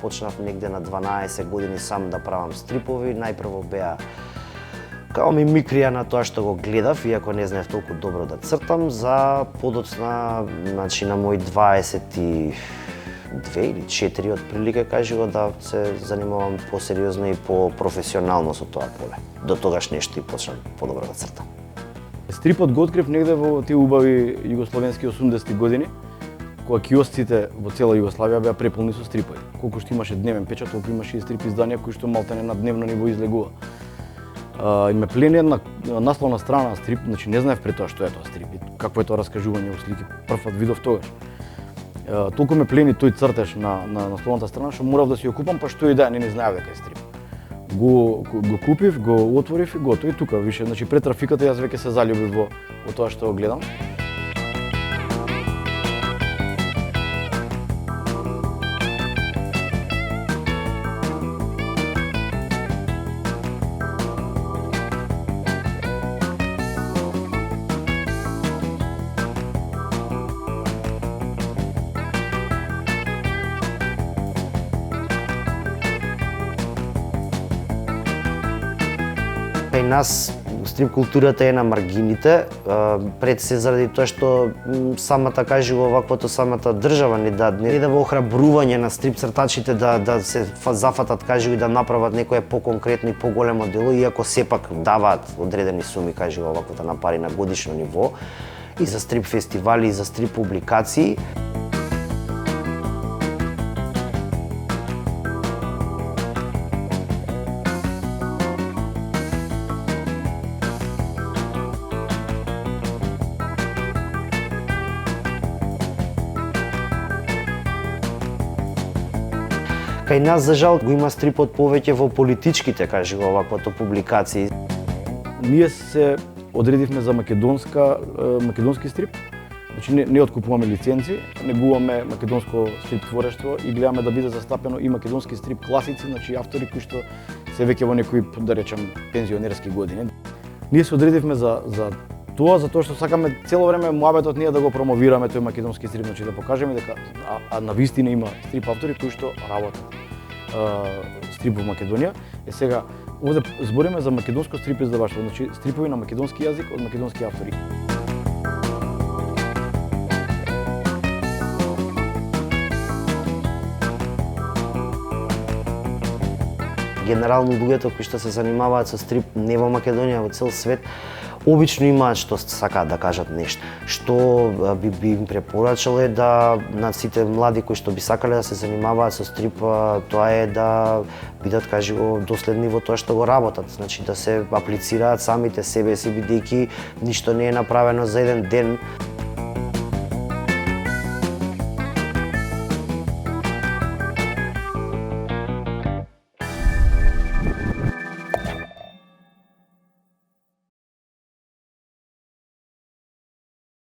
почнав негде на 12 години сам да правам стрипови. Најпрво беа као мимикрија на тоа што го гледав, иако не знаев толку добро да цртам, за подоцна, значи на мој 22 или 4 отприлика кажува да се занимавам посериозно и по-професионално со тоа поле. До тогаш нешто и почнам подобро да цртам. Стрипот го открив негде во тие убави југословенски 80-ти години, кога киосците во цела Југославија беа преполни со стрипови. Колку што имаше дневен печат, толку имаше и стрип изданија кои што малтене на дневно ниво излегува. И ме плени една насловна страна на стрип, значи не знаев пред тоа што е тоа стрип и какво е тоа раскажување во слики. Првпат видов тогаш. Толку ме плени тој цртеж на насловната страна што морав да си ја купам, па што и да, не знаев дека е стрип. Го купив, го отворив и готово и тука више, значи пред трафиката јас веќе се заљубив во тоа што го гледам. Кај нас стрип културата е на маргините, пред се заради тоа што самата кажува оваквото самата држава не да во охрабрување на стрип цртачите да се зафатат кажува и да направат некое поконкретно и поголемо дело, иако сепак даваат одредени суми кажува оваквото на пари на годишно ниво и за стрип фестивали и за стрип публикации. Кај нас, за жал, го има стрипот повеќе во политичките, кажува оваквото публикации. Ние се одредивме за македонски стрип. Значи не откупуваме лиценци, негуваме македонско стрип творештво и гледаме да биде застапено и македонски стрип класици, значи автори кои што се веќе во некои, да речем, пензионерски години. Ние се одредивме за тоа затоа што сакаме цело време муабетот ние да го промовираме тој македонски стрип, значи да покажеме дека навистина има стрип автори кои што работат стрип во Македонија. Сега овде збориме за македонско стрип издаваштво, значи стрипови на македонски јазик од македонски автори. Генерално луѓето кои што се занимаваат со стрип не во Македонија, во цел свет, обично имаат што сакаат да кажат нешто. Што би им препорачал е да на сите млади кои што би сакале да се занимаваат со стрип, тоа е да бидат каживо доследни во тоа што го работат, значи да се аплицираат самите себе си бидејќи ништо не е направено за еден ден.